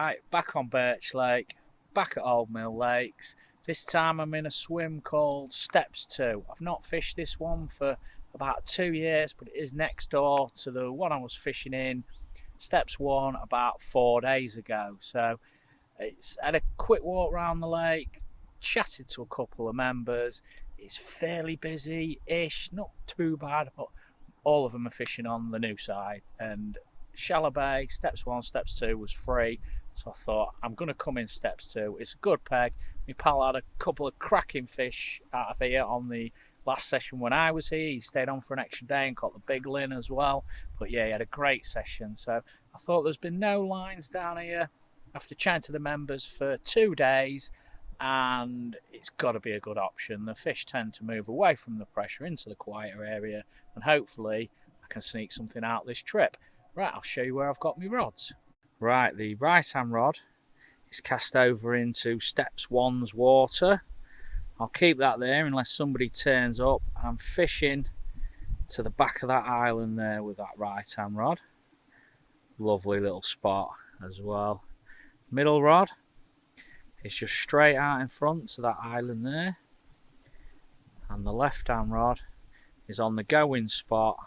Right, back on Birch Lake, back at Old Mill Lakes. This time I'm in a swim called Steps 2. I've not fished this one for about 2 years, but it is next door to the one I was fishing in, Steps 1, about 4 days ago. So it's had a quick walk around the lake, chatted to a couple of members. It's fairly busy-ish, not too bad, but all of them are fishing on the new side. And Shallow Bay, Steps 1, Steps 2 was free. So I thought, I'm going to come in Steps 2. It's a good peg. My pal had a couple of cracking fish out of here on the last session when I was here. He stayed on for an extra day and caught the big lin as well. But yeah, he had a great session. So I thought there's been no lines down here after chatting to the members for 2 days. And it's got to be a good option. The fish tend to move away from the pressure into the quieter area. And hopefully I can sneak something out this trip. Right, I'll show you where I've got my rods. Right, the right hand rod is cast over into Steps 1's water. I'll keep that there unless somebody turns up. I'm fishing to the back of that island there with that right hand rod. Lovely little spot as well. Middle rod is just straight out in front to that island there. And the left hand rod is on the going spot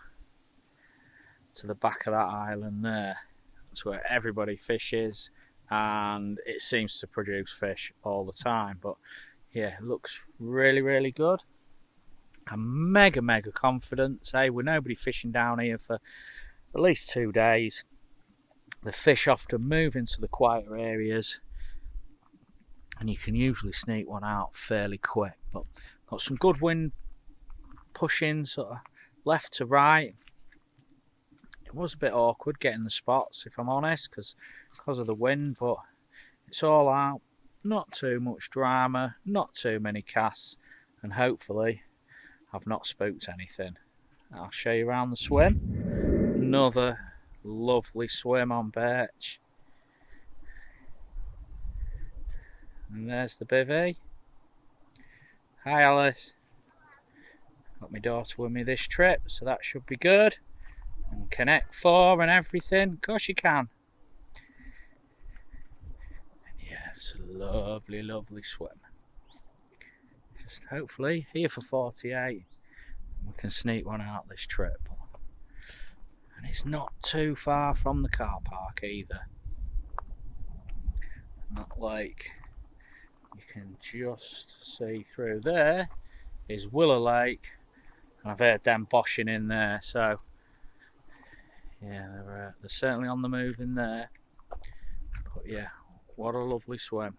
to the back of that island there. That's where everybody fishes, and it seems to produce fish all the time. But yeah, it looks really good. I'm mega confident. Say, with nobody fishing down here for at least 2 days, the fish often move into the quieter areas and you can usually sneak one out fairly quick. But got some good wind pushing sort of left to right. It was a bit awkward getting the spots, if I'm honest, because of the wind, but it's all out. Not too much drama, not too many casts, and hopefully I've not spooked anything. I'll show you around the swim. Another lovely swim on Birch. And there's the bivvy. Hi Alice. Got my daughter with me this trip, so that should be good. And Connect 4 and everything. Of course you can. And yeah, it's a lovely swim. Just hopefully here for 48 we can sneak one out this trip. And it's not too far from the car park either. Not like you can just see through. There is Willow Lake, and I've heard them boshing in there, so yeah, they're certainly on the move in there. But yeah, what a lovely swim.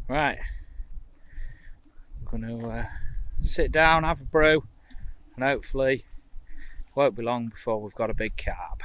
Right, I'm going to sit down, have a brew, and hopefully it won't be long before we've got a big carp.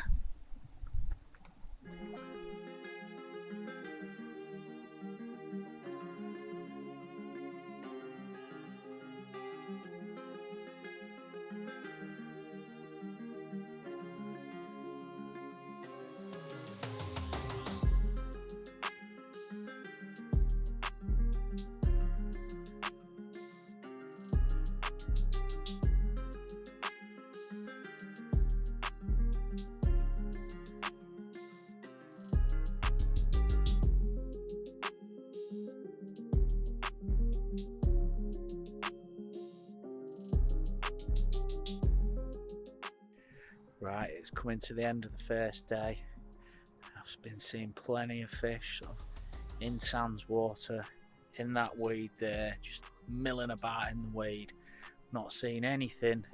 Right, it's coming to the end of the first day. I've been seeing plenty of fish sort of in Sands water, in that weed there, just milling about in the weed. Not seeing anything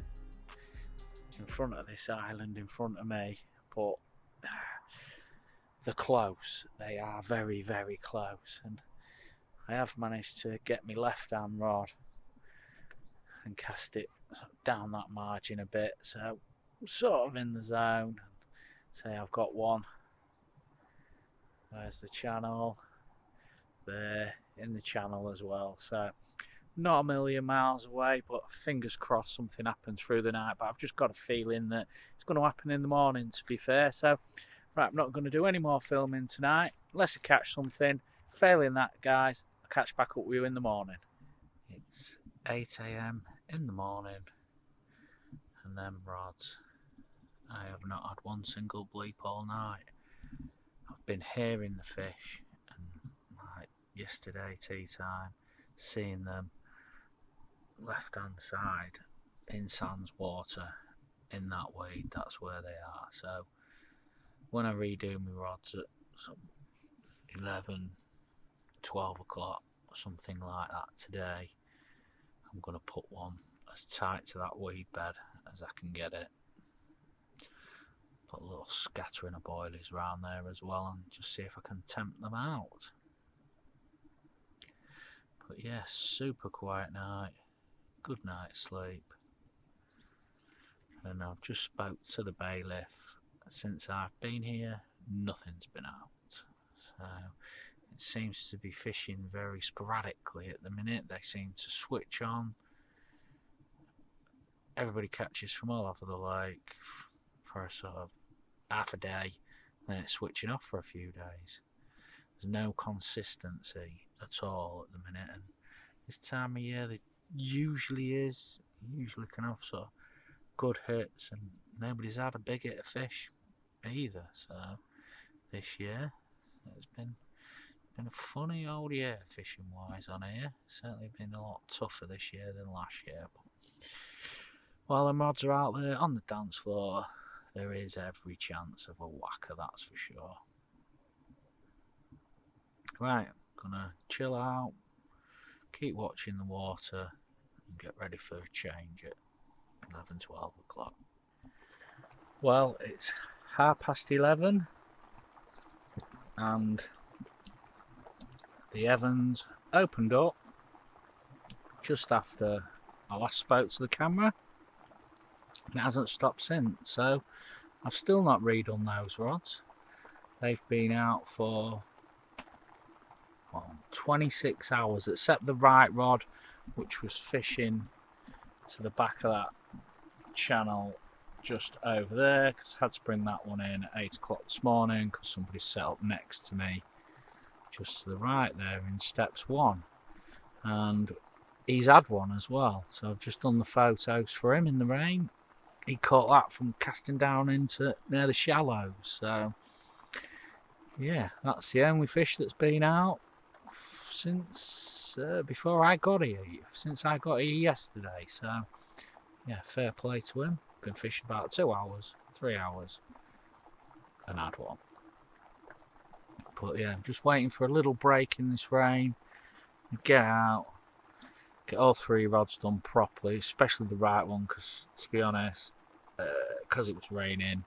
in front of this island in front of me, but they're close. They are very close, and I have managed to get my left hand rod and cast it down that margin a bit, so I'm sort of in the zone. Say I've got one. There's the channel. There, in the channel as well. So not a million miles away, but fingers crossed something happens through the night. But I've just got a feeling that it's going to happen in the morning, to be fair. So right, I'm not going to do any more filming tonight unless I catch something. Failing that, guys, I'll catch back up with you in the morning. It's 8 AM in the morning, and them rods I have not had one single bleep all night. I've been hearing the fish, and like yesterday tea time, seeing them left hand side in Sands water in that weed, that's where they are. So when I redo my rods at some 11, 12 o'clock, something like that today, I'm going to put one as tight to that weed bed as I can get it. Put a little scattering of boilies around there as well, and just see if I can tempt them out. But yeah, super quiet night, good night's sleep. And I've just spoke to the bailiff. Since I've been here, nothing's been out. So it seems to be fishing very sporadically at the minute. They seem to switch on. Everybody catches from all over the lake for a sort of half a day, then it's switching off for a few days. There's no consistency at all at the minute, and this time of year there usually is. Usually can have sort of good hits, and nobody's had a big hit of fish either. So this year it's been a funny old year fishing wise on here. Certainly been a lot tougher this year than last year. But while the mods are out there on the dance floor, there is every chance of a whacker, that's for sure. Right, gonna chill out, keep watching the water, and get ready for a change at 11, 12 o'clock. Well, it's 11:30 and the Evans opened up just after I last spoke to the camera, and it hasn't stopped since. So I've still not redone those rods. They've been out for 26 hours, except the right rod, which was fishing to the back of that channel just over there, because I had to bring that one in at 8 o'clock this morning because somebody set up next to me just to the right there in steps 1, and he's had one as well. So I've just done the photos for him in the rain. He caught that from casting down into near the shallows. So yeah, that's the only fish that's been out since before I got here. Since I got here yesterday. So yeah, fair play to him. Been fishing about 2 hours, 3 hours, and had one. But yeah, I'm just waiting for a little break in this rain. Get out, get all 3 rods done properly, especially the right one, because to be honest, because it was raining,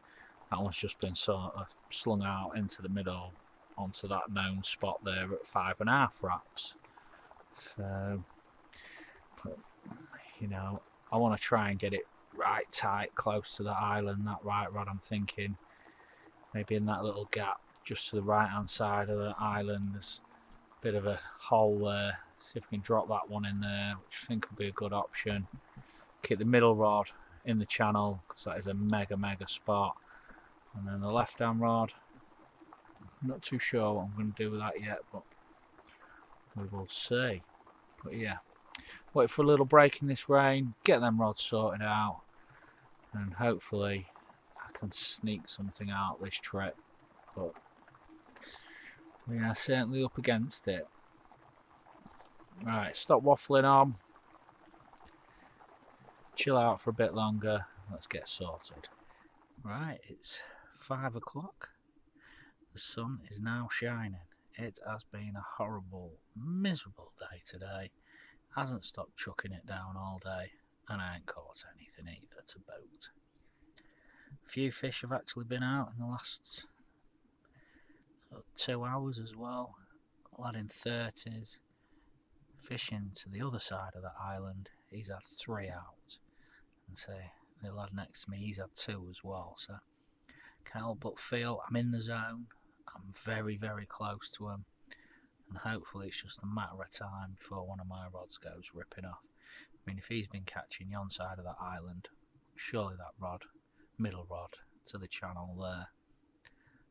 that one's just been sort of slung out into the middle onto that known spot there at 5.5 wraps. So, you know, I want to try and get it right tight close to the island, that right rod. I'm thinking maybe in that little gap just to the right hand side of the island, there's a bit of a hole there. See if we can drop that one in there, which I think would be a good option. Keep the middle rod in the channel, because that is a mega spot. And then the left hand rod, I'm not too sure what I'm going to do with that yet, but we will see. But yeah, wait for a little break in this rain, get them rods sorted out, and hopefully I can sneak something out this trip. But we are certainly up against it. Right, stop waffling on, chill out for a bit longer, let's get sorted. Right, it's 5 o'clock. The sun is now shining. It has been a horrible, miserable day today. Hasn't stopped chucking it down all day, and I ain't caught anything either to boat. A few fish have actually been out in the last 2 hours as well. A lad in 30s fishing to the other side of the island. He's had 3 out, and say the lad next to me, he's had 2 as well. So can't help but feel I'm in the zone. I'm very close to him, and hopefully it's just a matter of time before one of my rods goes ripping off. I mean, if he's been catching yon side of that island, surely that rod, middle rod to the channel there,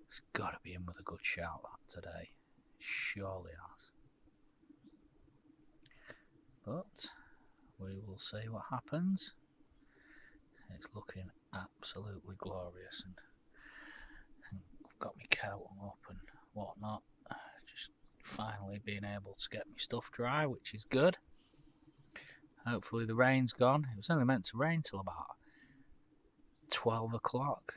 it's got to be in with a good shout that today. Surely has. But we will see what happens. It's looking absolutely glorious, and I've got my coat up and whatnot. Just finally being able to get my stuff dry, which is good. Hopefully the rain's gone. It was only meant to rain till about 12 o'clock,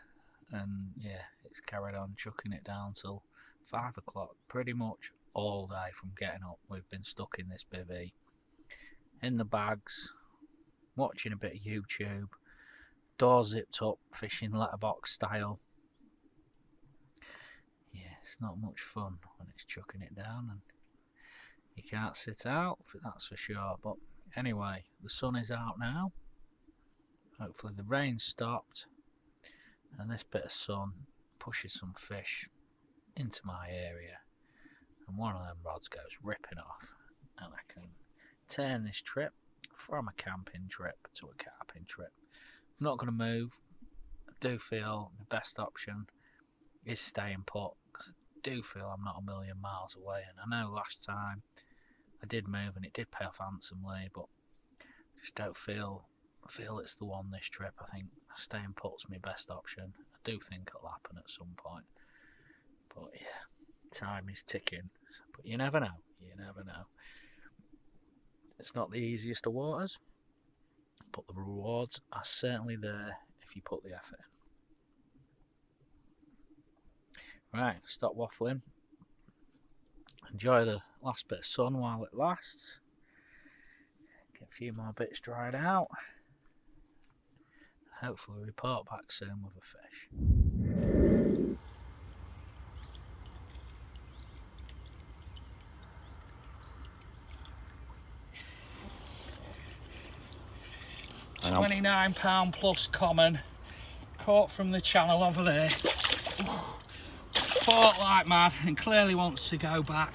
and yeah, it's carried on chucking it down till 5 o'clock. Pretty much all day from getting up we've been stuck in this bivvy, in the bags, watching a bit of YouTube, door zipped up, fishing letterbox style. Yeah, it's not much fun when it's chucking it down and you can't sit out, that's for sure. But anyway, the sun is out now. Hopefully the rain stopped and this bit of sun pushes some fish into my area, and one of them rods goes ripping off, and I can turn this trip from a camping trip to a carping trip. I'm not going to move. I do feel the best option is staying put, because I do feel I'm not a million miles away, and I know last time I did move and it did pay off handsomely, but I just don't feel it's the one this trip. I think staying put's my best option. I do think it'll happen at some point, but yeah, time is ticking, but you never know. It's not the easiest of waters, but the rewards are certainly there if you put the effort in. Right, stop waffling. Enjoy the last bit of sun while it lasts. Get a few more bits dried out. Hopefully report back soon with a fish. 29 plus common, caught from the channel over there. Fought like mad and clearly wants to go back.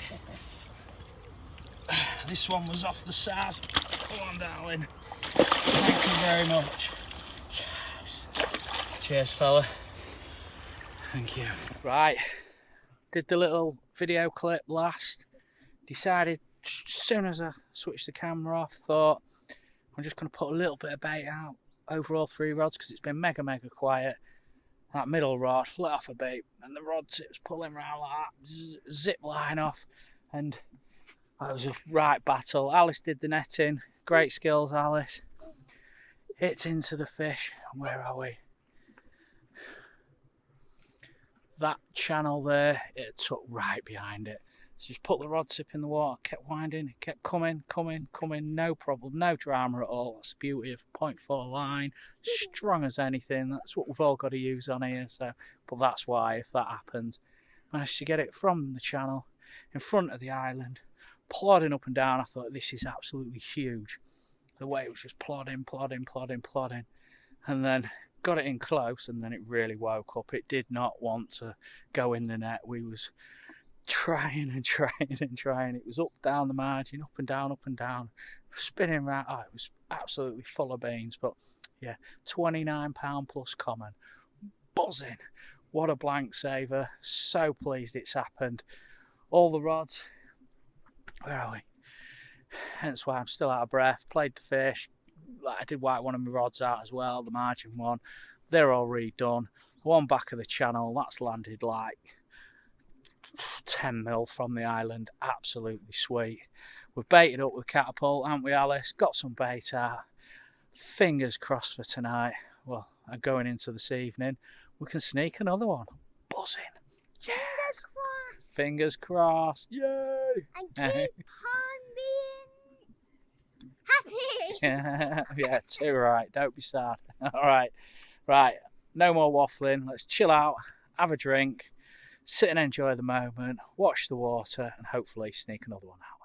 This one was off the SAS. Come on, darling. Thank you very much. Cheers, fella. Thank you. Right, did the little video clip last. Decided as soon as I switched the camera off, thought I'm just going to put a little bit of bait out over all three rods because it's been mega quiet. That middle rod let off a bait and the rod tips pulling around like that, zip line off, and that was a right battle. Alice did the netting, great skills Alice. It's into the fish. Where are we? That channel there, it took right behind it. So just put the rod tip in the water, kept winding, it kept coming, no problem, no drama at all. That's the beauty of 0.4 line, strong as anything. That's what we've all got to use on here. So, but that's why, if that happens, managed to get it from the channel in front of the island, plodding up and down. I thought, this is absolutely huge. The way it was just plodding, and then got it in close, and then it really woke up. It did not want to go in the net. We was trying. It was up, down the margin, up and down, spinning around. Oh, it was absolutely full of beans. But yeah, 29 plus common, buzzing. What a blank saver. So pleased it's happened. All the rods, where are we? Hence why I'm still out of breath. Played the fish. I did wipe one of my rods out as well, the margin one. They're all redone. One back of the channel, that's landed like 10 mil from the island. Absolutely sweet. We've baited up with catapult, haven't we, Alice? Got some bait out. Fingers crossed for tonight. Well, I'm going into this evening. We can sneak another one. Buzzing. Yes! Fingers crossed. Yay! And keep on being happy. Yeah, too right. Don't be sad. Alright. Right. No more waffling. Let's chill out, have a drink, sit and enjoy the moment, watch the water, and hopefully sneak another one out.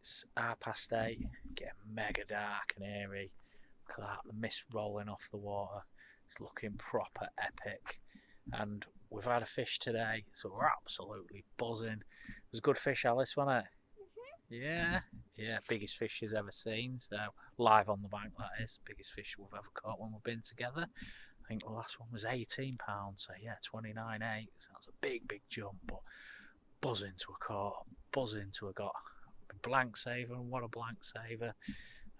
It's 8:30, getting mega dark and eerie. Look at that, the mist rolling off the water. It's looking proper epic. And we've had a fish today, so we're absolutely buzzing. It was a good fish, Alice, wasn't it? Yeah, yeah, biggest fish she's ever seen. So live on the bank, that is, biggest fish we've ever caught when we've been together. I think the last one was £18, so yeah, 29.8. So that's a big jump, but buzzing to a caught, buzzing to a got. Blank saver, and what a blank saver.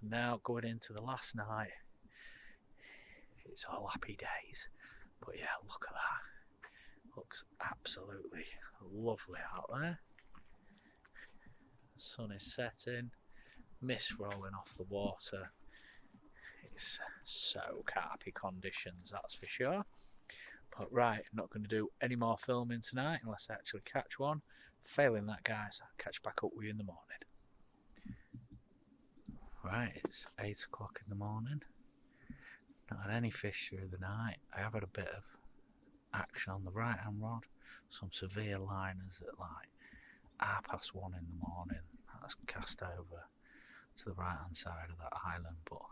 And now going into the last night, it's all happy days. But yeah, look at that. Looks absolutely lovely out there. The sun is setting, mist rolling off the water. It's so carpy conditions, that's for sure. But right, I'm not going to do any more filming tonight unless I actually catch one. Failing that, guys, I'll catch back up with you in the morning. Right, it's 8 o'clock in the morning. Not had any fish through the night. I have had a bit of action on the right hand rod. Some severe liners at like 1:30 in the morning. That's cast over to the right hand side of that island, but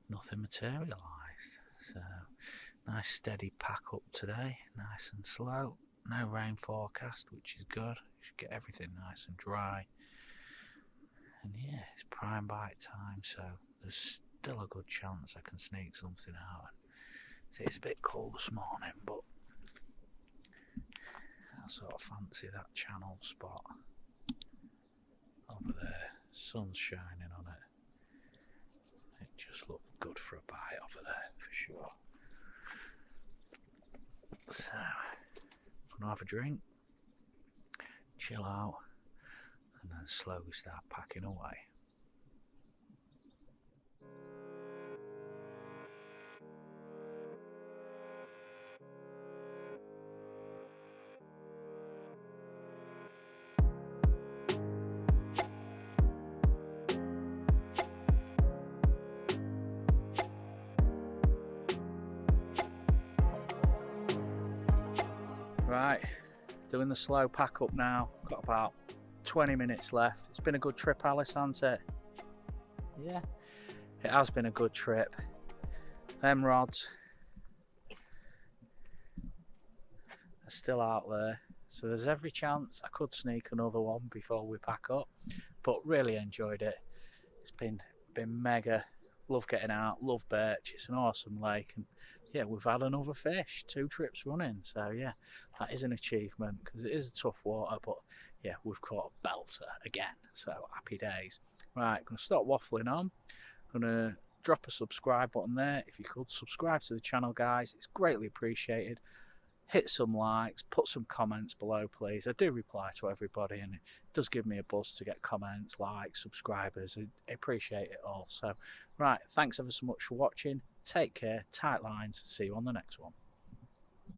nothing materialised. So nice steady pack up today, nice and slow. No rain forecast, which is good. You should get everything nice and dry. And yeah, it's prime bite time, so there's still a good chance I can sneak something out. See, it's a bit cold this morning, but I sort of fancy that channel spot over there. Sun's shining on it. It just looked good for a bite over there, for sure. So, I'm gonna have a drink, chill out, and then slowly start packing away. Right, doing the slow pack up now. Got about 20 minutes left. It's been a good trip, Alice, hasn't it? Yeah, it has been a good trip. Them rods are still out there, so there's every chance I could sneak another one before we pack up, but really enjoyed it. It's been mega. Love getting out, love birch. It's an awesome lake, and yeah, we've had another fish, 2 trips running, so yeah, that is an achievement because it is a tough water, but yeah, we've caught a belter again, so happy days. Right, gonna stop waffling on. Gonna drop a subscribe button there. If you could subscribe to the channel, guys, it's greatly appreciated. Hit some likes, put some comments below, please. I do reply to everybody, and it does give me a buzz to get comments, likes, subscribers. I appreciate it all. So, right, thanks ever so much for watching. Take care, tight lines. See you on the next one.